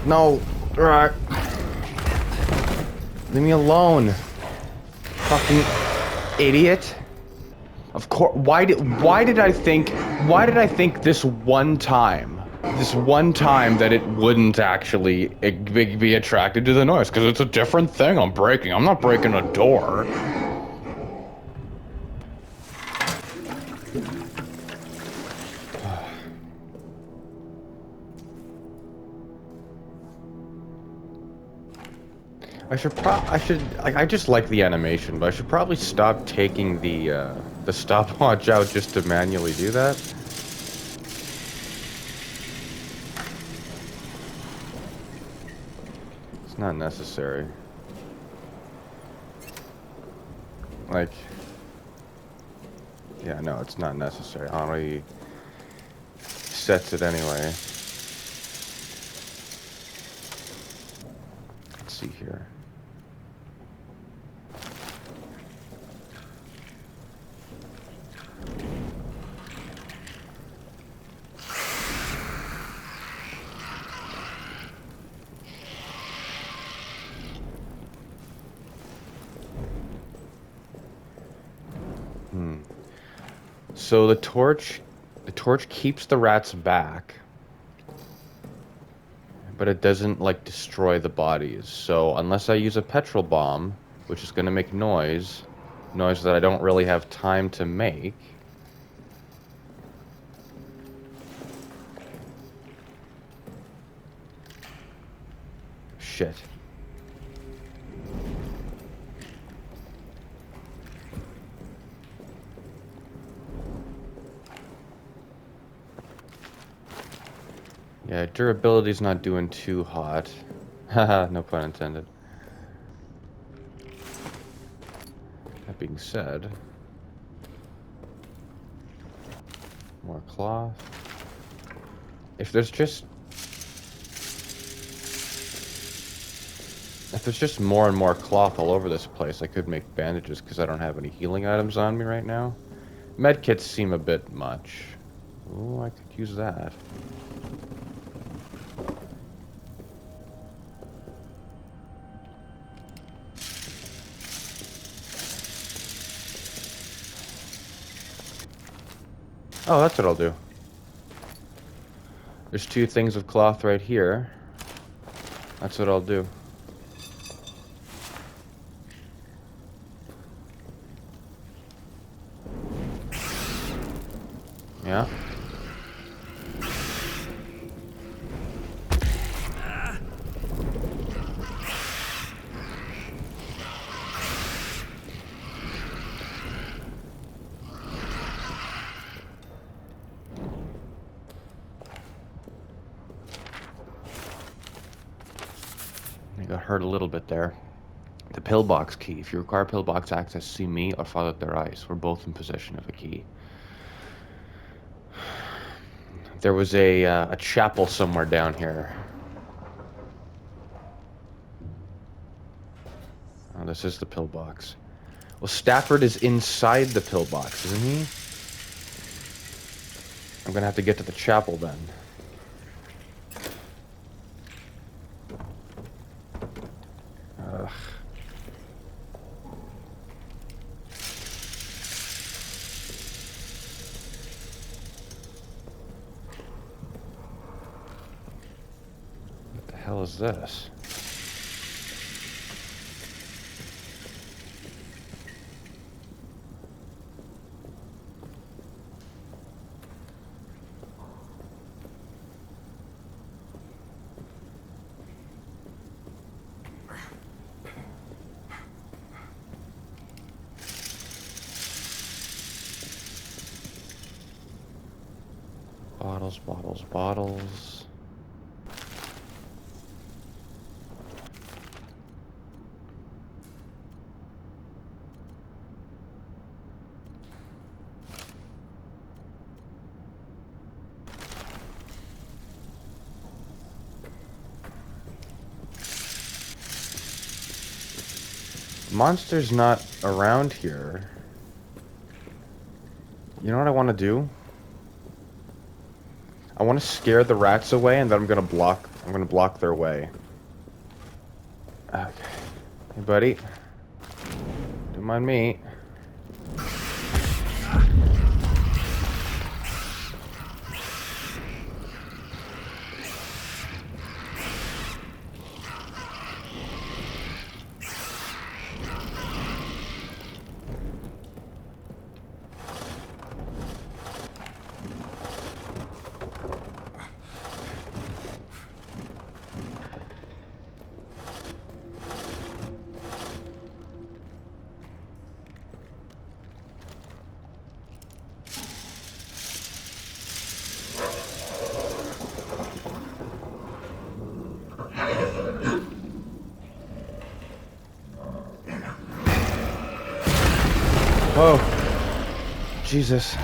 No. Alright. Leave me alone. Fucking idiot. Of course. Why did I think this one time that it wouldn't actually be attracted to the noise? Because it's a different thing I'm breaking. I'm not breaking a door. I just like the animation, but I should probably stop taking the stopwatch out just to manually do that. It's not necessary. Like, yeah, no, it's not necessary. Henri sets it anyway. Let's see here. So the torch keeps the rats back, but it doesn't like destroy the bodies. So unless I use a petrol bomb, which is going to make noise that I don't really have time to make. Shit. Yeah, durability's not doing too hot. Haha, no pun intended. That being said, more cloth. If there's just more and more cloth all over this place, I could make bandages because I don't have any healing items on me right now. Medkits seem a bit much. Ooh, I could use that. Oh, that's what I'll do. There's 2 things of cloth right here. That's what I'll do. Yeah. I got hurt a little bit there. The pillbox key. If you require pillbox access, see me or Father Therice. We're both in possession of a key. There was a chapel somewhere down here. Oh, this is the pillbox. Well, Stafford is inside the pillbox, isn't he? I'm gonna have to get to the chapel then. Ugh. What the hell is this? Bottles, bottles, bottles. Monster's not around here. You know what I want to do? I want to scare the rats away, and then I'm gonna block I'm gonna block their way. Okay. Hey, buddy. Don't mind me. Oh, Jesus.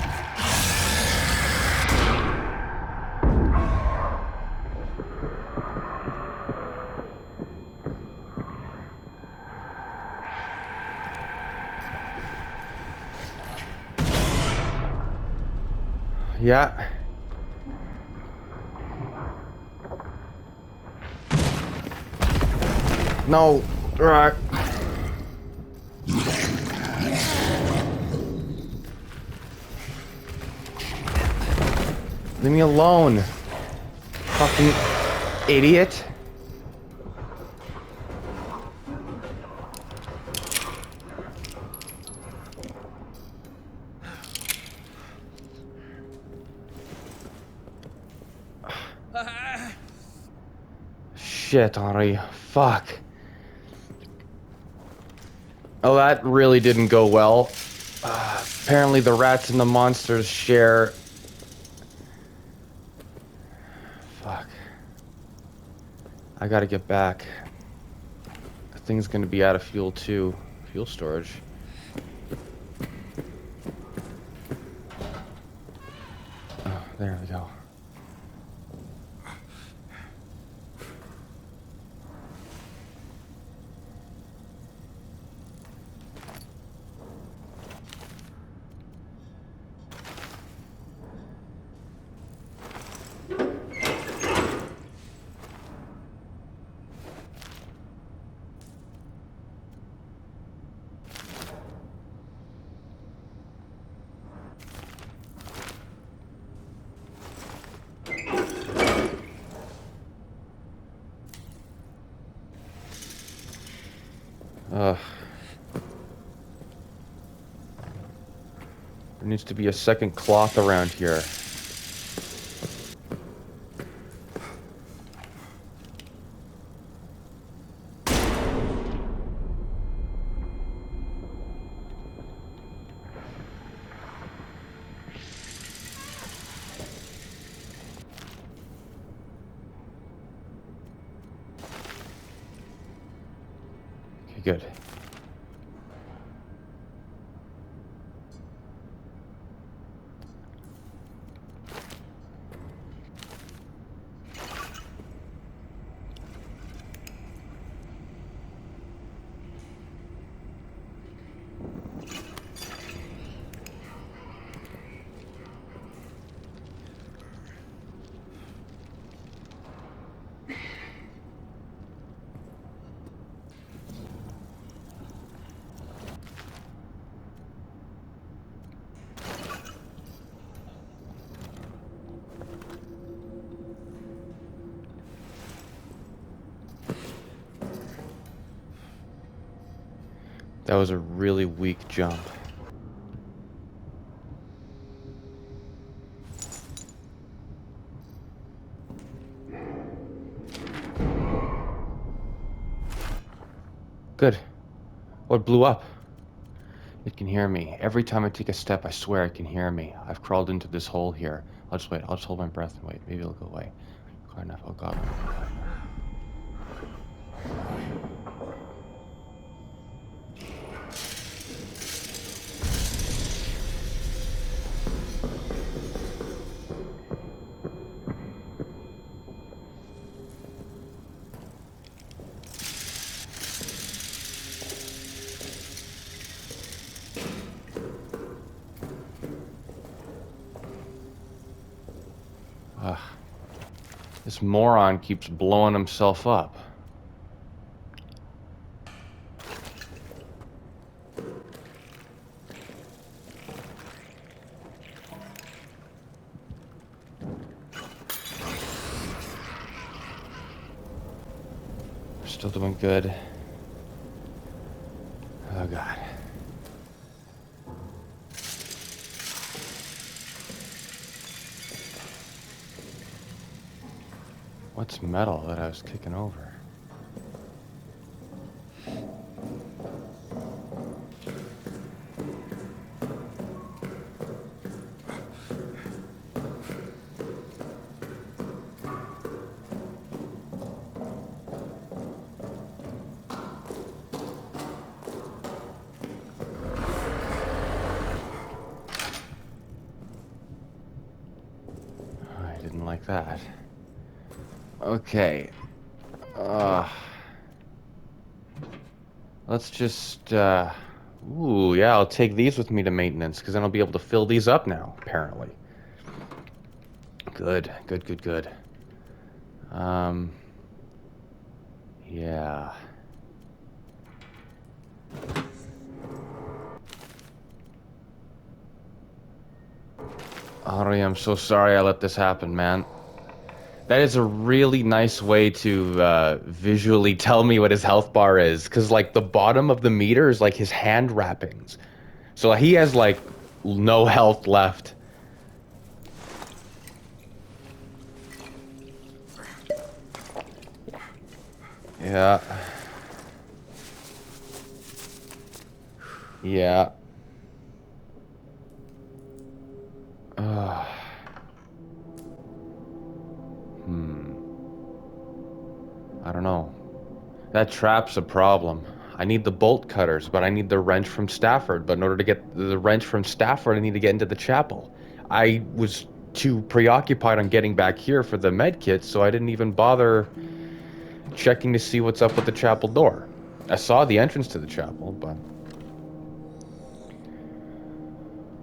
Yeah. No. Right. Leave me alone. Fucking idiot. Shit, Henri. Fuck. Oh, that really didn't go well. Apparently the rats and the monsters share... Fuck. I gotta get back. The thing's gonna be out of fuel too. Fuel storage. Oh, there we go. There needs to be a second cloth around here. Okay, good. That was a really weak jump. Good. What blew up? It can hear me. Every time I take a step, I swear it can hear me. I've crawled into this hole here. I'll just wait. I'll just hold my breath and wait. Maybe it'll go away. Far enough. Oh god. Ugh. This moron keeps blowing himself up. We're still doing good. Oh, God. What's metal that I was kicking over? I didn't like that. Okay. Let's just, ooh, yeah, I'll take these with me to maintenance, because then I'll be able to fill these up now, apparently. Good, good, good, good. Yeah. Ari, I'm so sorry I let this happen, man. That is a really nice way to visually tell me what his health bar is, because, like, the bottom of the meter is, like, his hand wrappings. So he has, like, no health left. Yeah. Yeah. I don't know. That trap's a problem. I need the bolt cutters, but I need the wrench from Stafford. But in order to get the wrench from Stafford, I need to get into the chapel. I was too preoccupied on getting back here for the med kit, so I didn't even bother checking to see what's up with the chapel door. I saw the entrance to the chapel, but...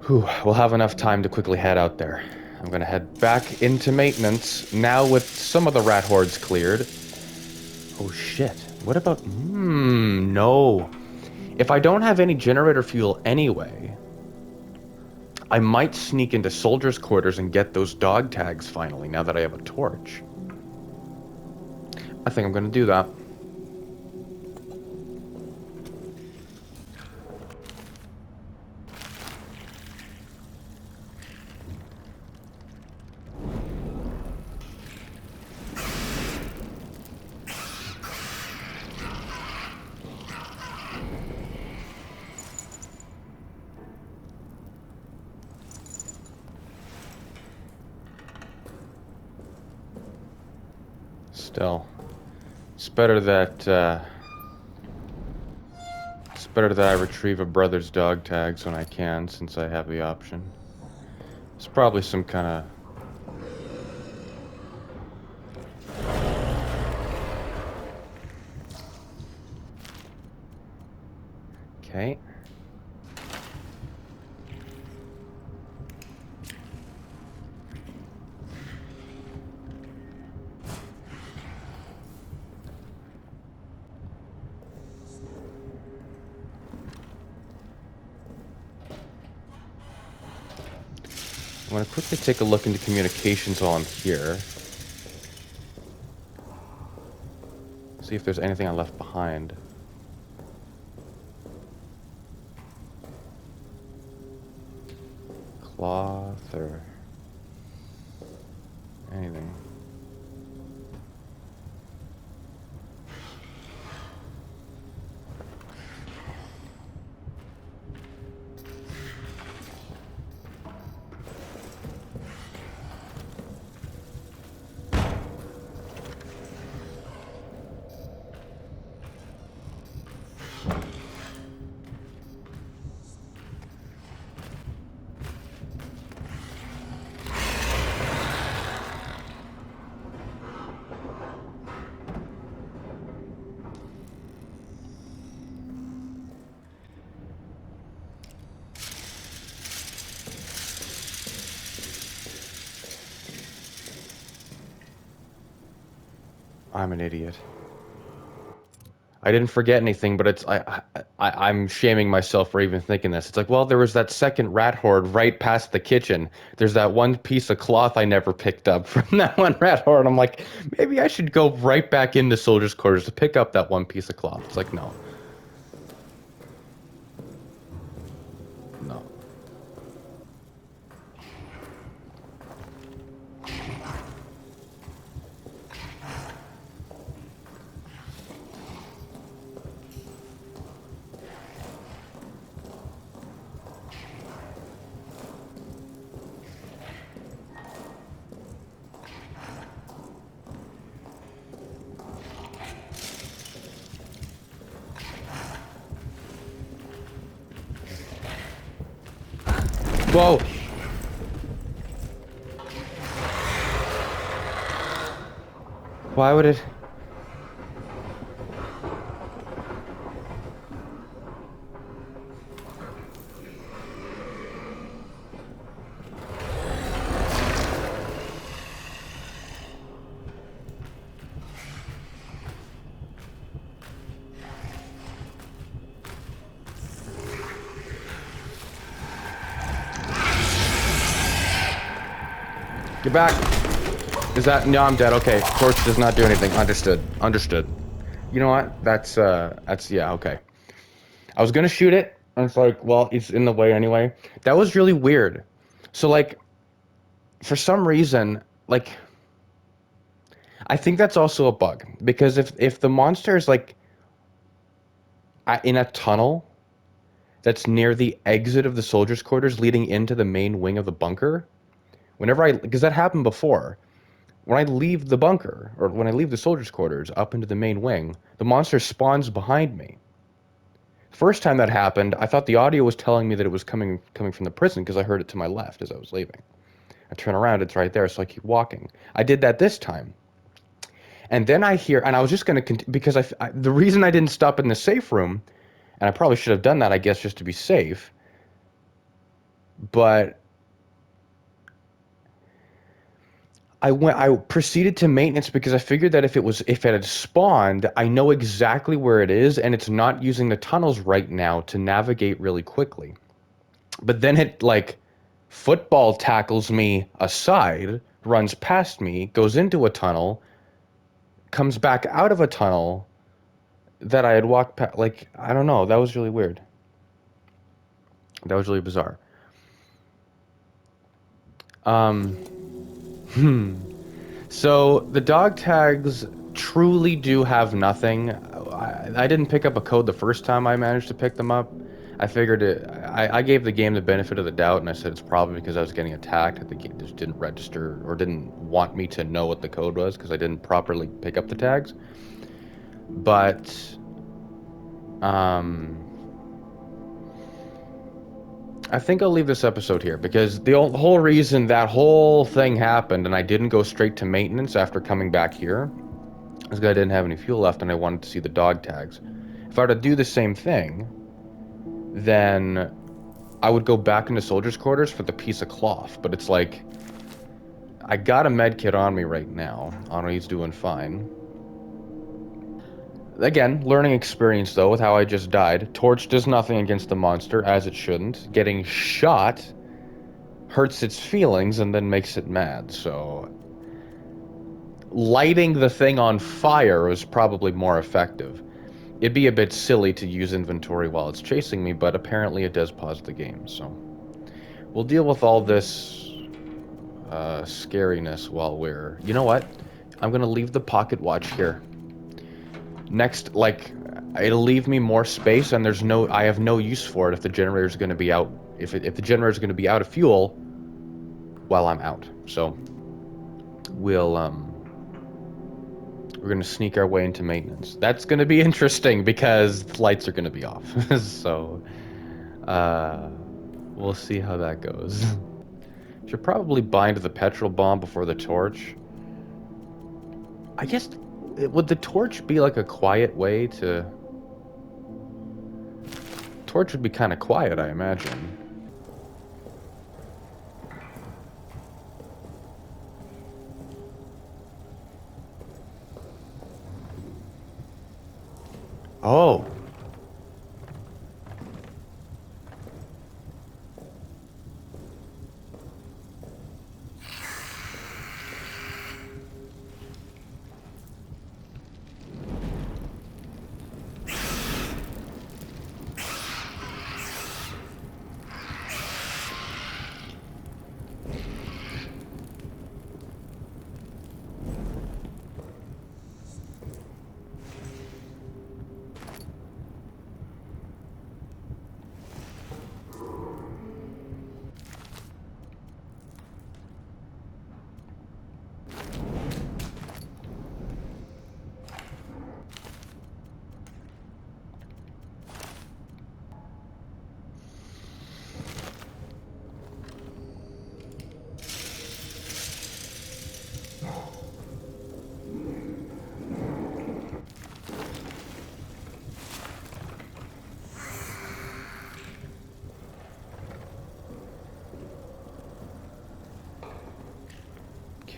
Whew, we'll have enough time to quickly head out there. I'm gonna head back into maintenance, now with some of the rat hordes cleared. Oh shit. What about... no. If I don't have any generator fuel anyway, I might sneak into soldiers' quarters and get those dog tags finally, now that I have a torch. I think I'm gonna do that. Still, it's better that I retrieve a brother's dog tags when I can, since I have the option. It's probably some kind of... Okay. I'm going to quickly take a look into communications while I'm here. See if there's anything I left behind. Cloth or anything. I'm an idiot. I didn't forget anything, but I'm shaming myself for even thinking this. It's like, well, there was that second rat horde right past the kitchen. There's that one piece of cloth I never picked up from that one rat horde. I'm like, maybe I should go right back into soldiers' quarters to pick up that one piece of cloth. It's like, no. No. Whoa! Why would it... Get back! Is that... No, I'm dead. Okay. Torch does not do anything. Understood. Understood. You know what? That's, yeah, okay. I was gonna shoot it, and it's like, well, it's in the way anyway. That was really weird. So, like, for some reason, like, I think that's also a bug. Because if the monster is, like, in a tunnel that's near the exit of the soldiers' quarters leading into the main wing of the bunker, because that happened before. When I leave the bunker, or when I leave the soldiers' quarters up into the main wing, the monster spawns behind me. First time that happened, I thought the audio was telling me that it was coming from the prison because I heard it to my left as I was leaving. I turn around, it's right there, so I keep walking. I did that this time. And then I hear, and I was just going to, because the reason I didn't stop in the safe room, and I probably should have done that, I guess, just to be safe, but I proceeded to maintenance because I figured that if it had spawned, I know exactly where it is, and it's not using the tunnels right now to navigate really quickly. But then it, like, football tackles me aside, runs past me, goes into a tunnel, comes back out of a tunnel that I had walked past. Like, I don't know. That was really weird. That was really bizarre. So the dog tags truly do have nothing. I didn't pick up a code the first time I managed to pick them up. I figured it. I gave the game the benefit of the doubt, and I said it's probably because I was getting attacked. That the game just didn't register or didn't want me to know what the code was because I didn't properly pick up the tags. But I think I'll leave this episode here because the whole reason that whole thing happened and I didn't go straight to maintenance after coming back here is because I didn't have any fuel left and I wanted to see the dog tags. If I were to do the same thing, then I would go back into soldiers' quarters for the piece of cloth. But it's like, I got a med kit on me right now. Henri's doing fine. Again, learning experience though with how I just died. Torch does nothing against the monster, as it shouldn't. Getting shot hurts its feelings and then makes it mad, so... Lighting the thing on fire was probably more effective. It'd be a bit silly to use inventory while it's chasing me, but apparently it does pause the game, so... We'll deal with all this scariness while we're... You know what? I'm gonna leave the pocket watch here. Next, like, it'll leave me more space, and I have no use for it if the generator's gonna be out. If the generator's gonna be out of fuel while I'm out. So, we're gonna sneak our way into maintenance. That's gonna be interesting because the lights are gonna be off. So, we'll see how that goes. Should probably bind the petrol bomb before the torch. I guess, would the torch be like a quiet way to... Torch would be kind of quiet, I imagine. Oh.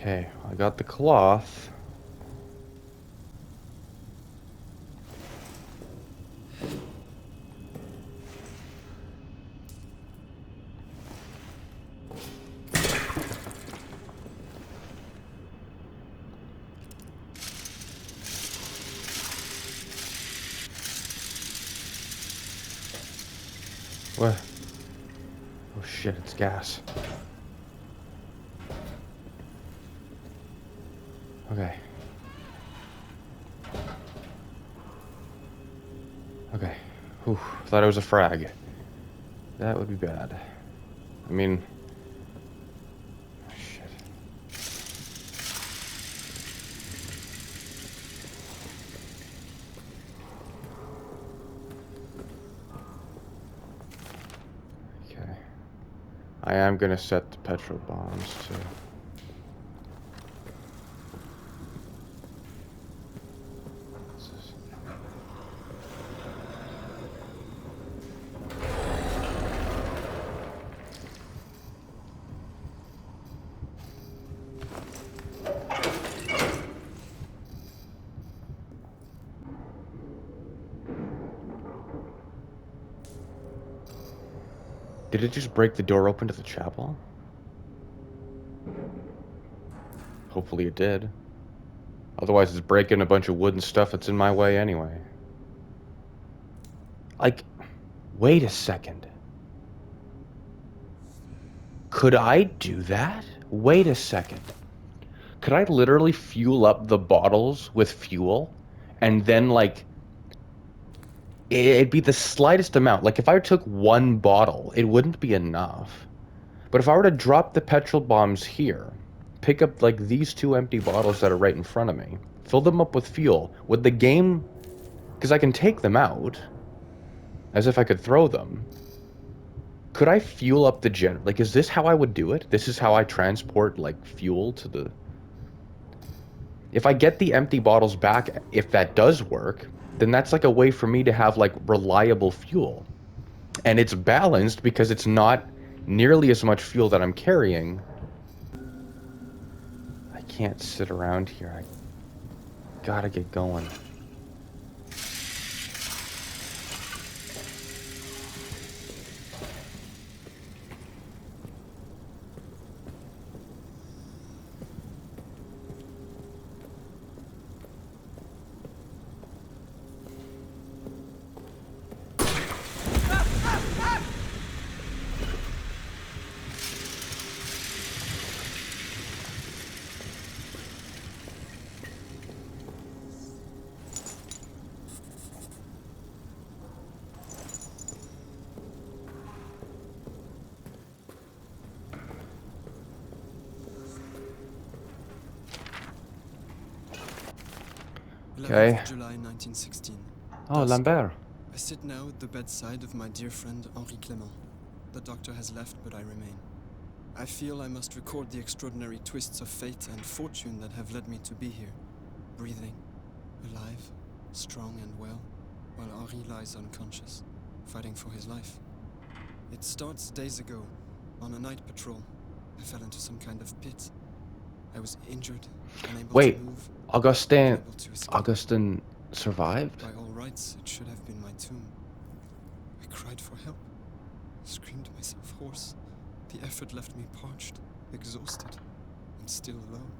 Okay, I got the cloth. What? Oh shit, it's gas. Okay. Okay. Whew, thought it was a frag. That would be bad. I mean... oh, shit. Okay. I am gonna set the petrol bombs too. Did it just break the door open to the chapel? Hopefully it did. Otherwise it's breaking a bunch of wood and stuff that's in my way anyway. Like, wait a second. Could I do that? Wait a second. Could I literally fuel up the bottles with fuel and then, like, it'd be the slightest amount. Like, if I took one bottle, it wouldn't be enough. But if I were to drop the petrol bombs here, pick up, like, these two empty bottles that are right in front of me, fill them up with fuel, would the game... because I can take them out, as if I could throw them. Could I fuel up the gen... like, is this how I would do it? This is how I transport, like, fuel to the... if I get the empty bottles back, if that does work, then that's like a way for me to have like reliable fuel. And it's balanced because it's not nearly as much fuel that I'm carrying. I can't sit around here. I gotta get going. Okay. July 1916. Oh, Lambert. I sit now at the bedside of my dear friend Henri Clément. The doctor has left, but I remain. I feel I must record the extraordinary twists of fate and fortune that have led me to be here, breathing, alive, strong and well, while Henri lies unconscious, fighting for his life. It starts days ago, on a night patrol. I fell into some kind of pit. I was injured, unable to move. Augustin, unable to escape. Augustin, survived? By all rights, it should have been my tomb. I cried for help, screamed myself hoarse. The effort left me parched, exhausted, and still alone.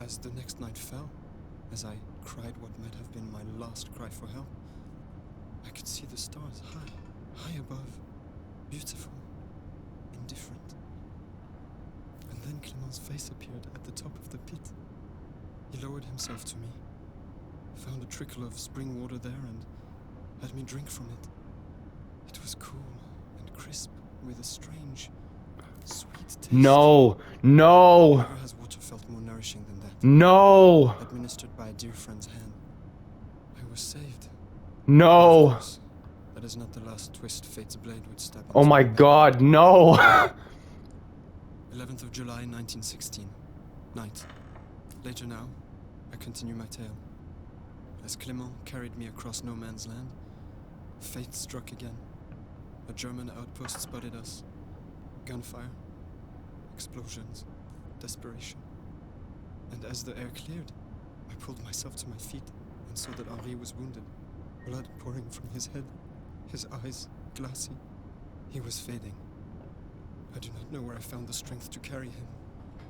As the next night fell, as I cried what might have been my last cry for help, I could see the stars high above, beautiful, indifferent. And then Clément's face appeared at the top of the pit. He lowered himself to me, found a trickle of spring water there, and had me drink from it. It was cool and crisp, with a strange, sweet taste. No! No! Never has water felt more nourishing than that. No! Administered by a dear friend's hand. I was saved. No! Of course, that is not the last twist fate's blade would stab into Oh my back. god, no! 11th of July, 1916. Night. Later now, I continue my tale. As Clément carried me across no man's land, fate struck again. A German outpost spotted us. Gunfire, explosions, desperation. And as the air cleared, I pulled myself to my feet and saw that Henri was wounded, blood pouring from his head, his eyes glassy. He was fading. I do not know where I found the strength to carry him,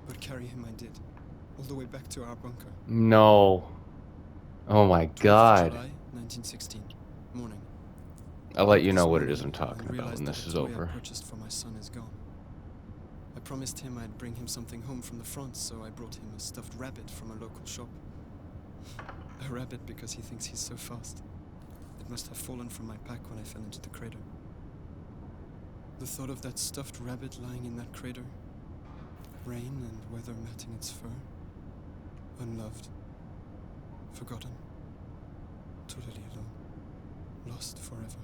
but carry him I did, all the way back to our bunker. No. Oh my 12th god. July, 1916. Morning. I'll let you This know what it morning, is I'm talking I about realized when that this the is toy over. I purchased for my son is gone. I promised him I'd bring him something home from the front, so I brought him a stuffed rabbit from a local shop. A rabbit because he thinks he's so fast. It must have fallen from my pack when I fell into the crater. The thought of that stuffed rabbit lying in that crater, rain and weather matting its fur, unloved, forgotten, totally alone, lost forever.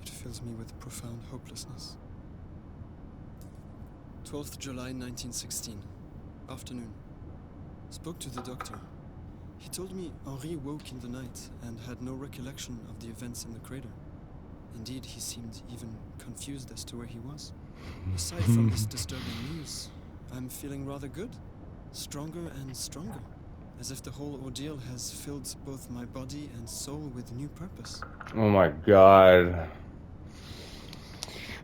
It fills me with profound hopelessness. 12th July 1916. Afternoon. Spoke to the doctor. He told me Henri woke in the night and had no recollection of the events in the crater. Indeed, he seemed even confused as to where he was. Aside from this disturbing news, I'm feeling rather good. Stronger and stronger. As if the whole ordeal has filled both my body and soul with new purpose. Oh my god.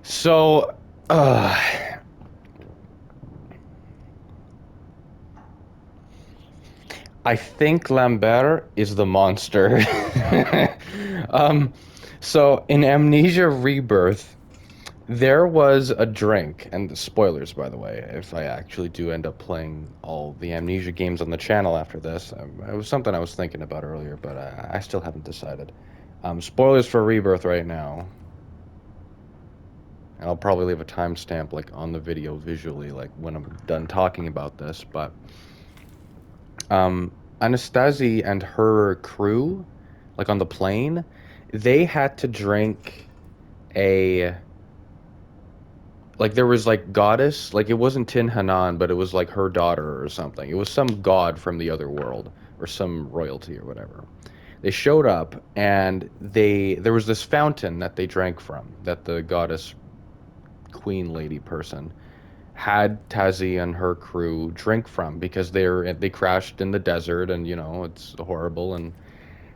So, I think Lambert is the monster. um, so in Amnesia Rebirth, there was a drink, and spoilers, by the way, if I actually do end up playing all the Amnesia games on the channel after this. It was something I was thinking about earlier, but I still haven't decided. Spoilers for Rebirth right now. And I'll probably leave a timestamp like on the video visually, like when I'm done talking about this, but Anastasia and her crew, like on the plane, they had to drink a, like there was like goddess, like it wasn't Tin Hanan, but it was like her daughter or something. It was some god from the other world or some royalty or whatever. They showed up and there was this fountain that they drank from, that the goddess queen lady person had Tazi and her crew drink from, because they crashed in the desert, and you know it's horrible, and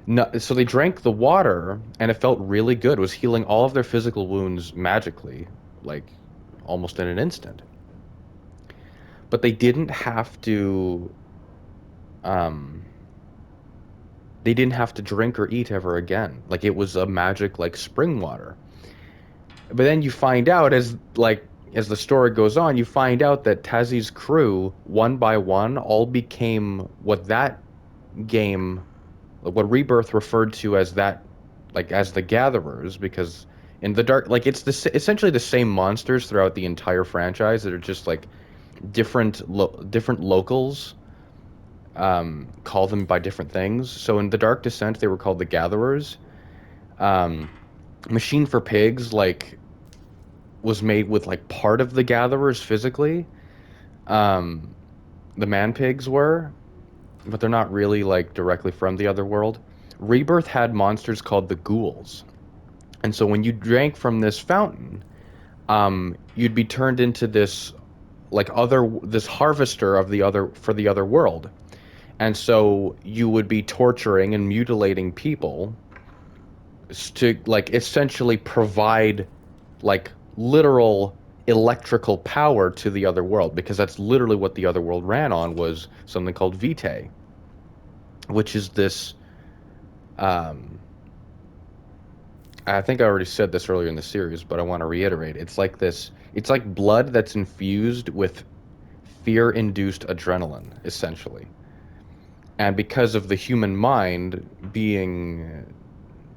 no, so they drank the water and it felt really good. It was healing all of their physical wounds magically, like almost in an instant. But um they didn't have to drink or eat ever again. Like it was a magic like spring water. But then you find out as the story goes on, you find out that Tazi's crew, one by one, all became what that game, what Rebirth referred to as that, like as the Gatherers, because in the dark, like it's essentially the same monsters throughout the entire franchise that are just like different locals call them by different things. So in the Dark Descent, they were called the Gatherers. Um, Machine for Pigs, like was made with like part of the Gatherers physically. Um, the Man Pigs were, but they're not really like directly from the other world. Rebirth had monsters called the Ghouls, and so when you drank from this fountain, you'd be turned into this harvester of the other world, And so you would be torturing and mutilating people to like essentially provide like literal electrical power to the other world, because that's literally what the other world ran on, was something called vitae, which is this um I think I already said this earlier in the series, but I want to reiterate. It's like blood that's infused with fear-induced adrenaline, essentially. And because of the human mind being,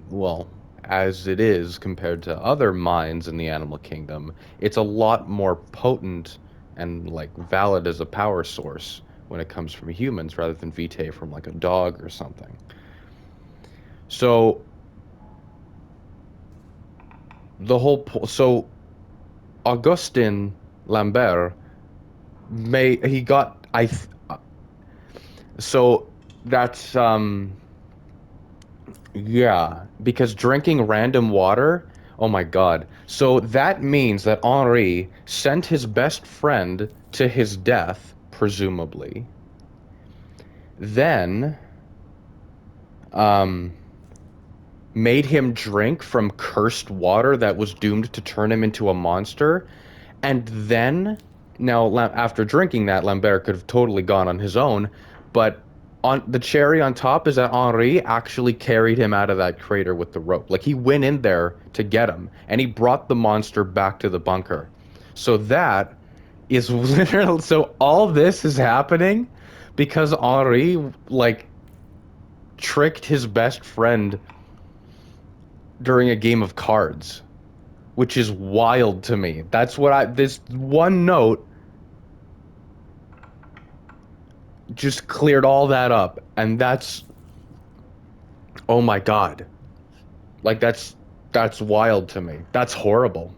well, as it is compared to other minds in the animal kingdom, it's a lot more potent and like valid as a power source when it comes from humans rather than vitae from like a dog or something. So so Augustin Lambert he got so that's yeah, because drinking random water, oh my God. So that means that Henri sent his best friend to his death, presumably. Then, um, made him drink from cursed water that was doomed to turn him into a monster. And then, now, after drinking that, Lambert could have totally gone on his own, but on the cherry on top is that Henri actually carried him out of that crater with the rope. Like he went in there to get him, and he brought the monster back to the bunker. So that is literally, so all this is happening because Henri like tricked his best friend during a game of cards, which is wild to me. That's what this one note just cleared all that up, and that's, oh my God, like that's wild to me. That's horrible.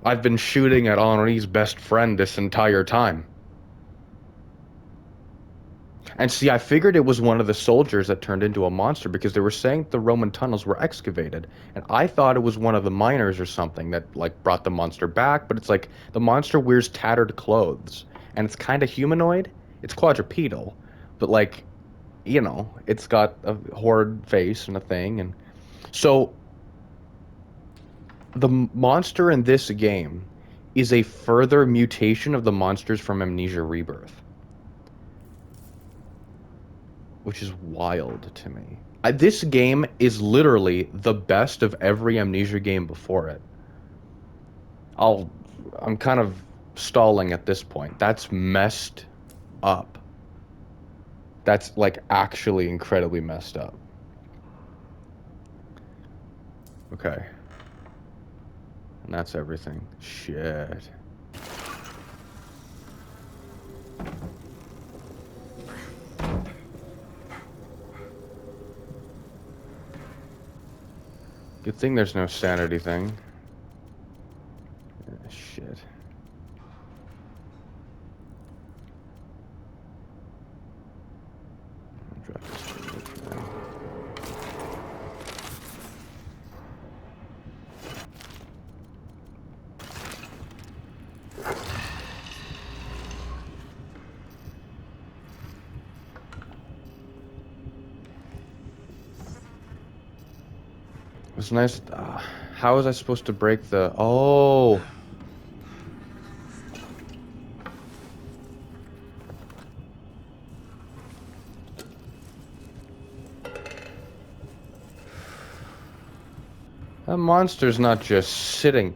I've been shooting at Henri's best friend this entire time. And see, I figured it was one of the soldiers that turned into a monster because they were saying the Roman tunnels were excavated, and I thought it was one of the miners or something that like brought the monster back. But it's like the monster wears tattered clothes, and it's kind of humanoid. It's quadrupedal, but like, you know, it's got a horde face and a thing. And so the monster in this game is a further mutation of the monsters from Amnesia Rebirth, which is wild to me. This game is literally the best of every Amnesia game before it. I'm kind of stalling at this point. That's messed up. That's like actually incredibly messed up. Okay. And that's everything. Shit. Good thing there's no sanity thing. Shit. Drop this thing. It was nice. How was I supposed to break the... Oh! That monster's not just sitting.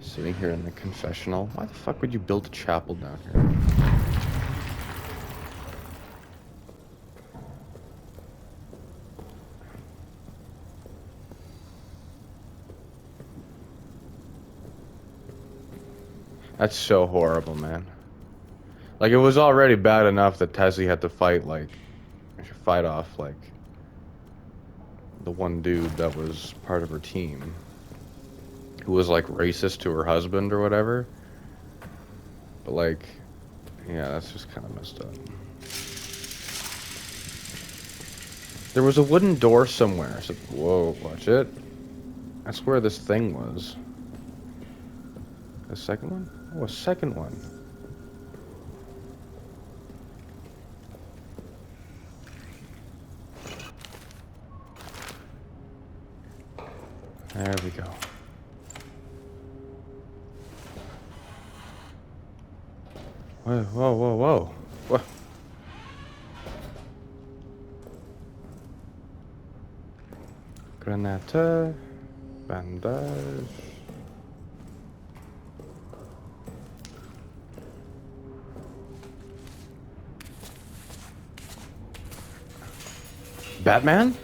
Sitting here in the confessional. Why the fuck would you build a chapel down here? That's so horrible, man. Like, it was already bad enough that Tessie had to fight off, like, the one dude that was part of her team, who was, like, racist to her husband or whatever. But, like, yeah, that's just kind of messed up. There was a wooden door somewhere. So, whoa, watch it. That's where this thing was. A second one? Oh, a second one. There we go. Whoa, whoa, whoa, whoa. What? Granate. Bandage. Batman?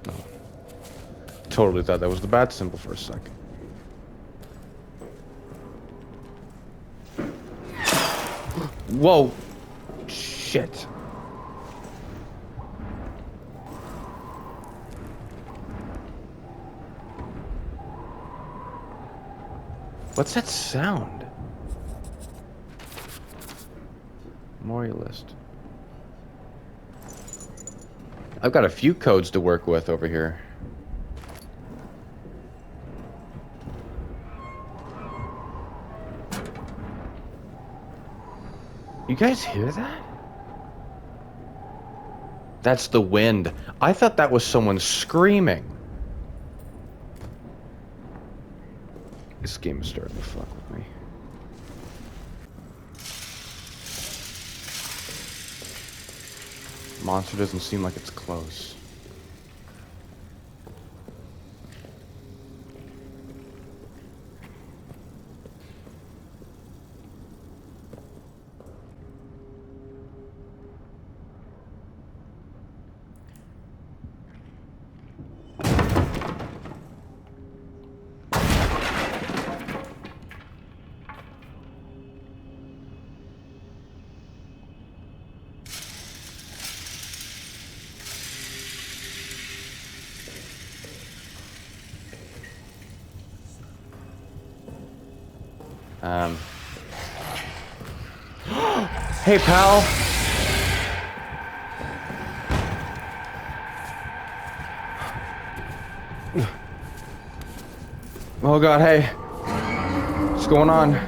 No. Totally thought that was the bat symbol for a second. Whoa. Shit. What's that sound? Memorialist. I've got a few codes to work with over here. You guys hear that? That's the wind. I thought that was someone screaming. This game is starting to fuck with me. Monster doesn't seem like it's close. Hey, pal. Oh god, hey. What's going on?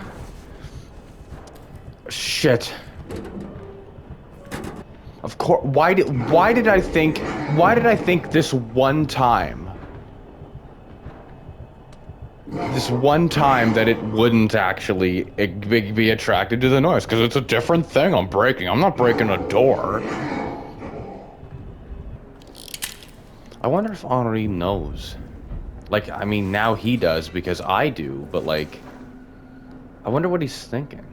Shit. Of course, why did I think this one time that it wouldn't actually be attracted to the noise? Because it's a different thing I'm breaking. I'm not breaking a door. I wonder if Henri knows. Like, I mean, now he does because I do, but like, I wonder what he's thinking.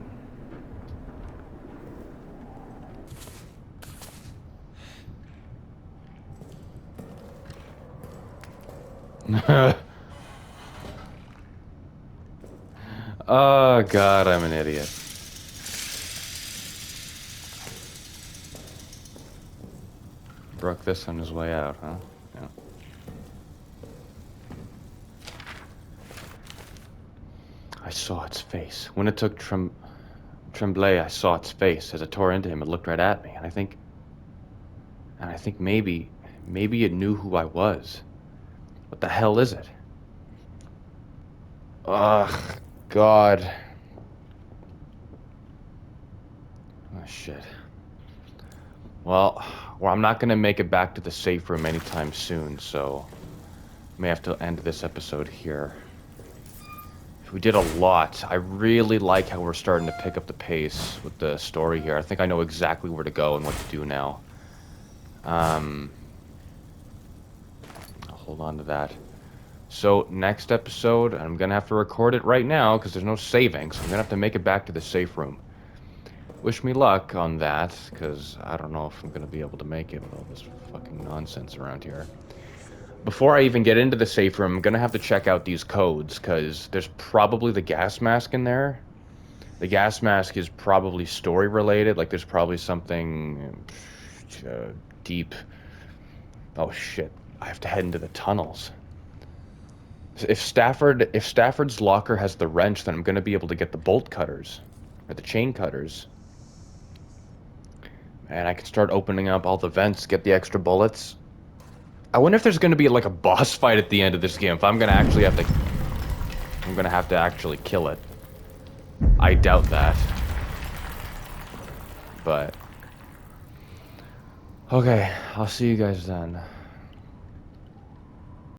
Oh god, I'm an idiot. Broke this on his way out, huh? Yeah. I saw its face. When it took Tremblay, I saw its face. As it tore into him, it looked right at me, and I think maybe it knew who I was. What the hell is it? Ugh, God. Oh, shit. Well, I'm not gonna make it back to the safe room anytime soon, so I may have to end this episode here. We did a lot. I really like how we're starting to pick up the pace with the story here. I think I know exactly where to go and what to do now. I'll hold on to that. So, next episode, I'm gonna have to record it right now because there's no saving, so I'm gonna have to make it back to the safe room. Wish me luck on that, because I don't know if I'm gonna be able to make it with all this fucking nonsense around here. Before I even get into the safe room, I'm gonna have to check out these codes, because there's probably the gas mask in there. The gas mask is probably story related, like there's probably something deep. Oh shit, I have to head into the tunnels. If Stafford's locker has the wrench, then I'm gonna be able to get the bolt cutters, or the chain cutters. And I can start opening up all the vents, get the extra bullets. I wonder if there's gonna be like a boss fight at the end of this game. If I'm gonna actually have to... I'm gonna have to actually kill it. I doubt that. But... Okay, I'll see you guys then.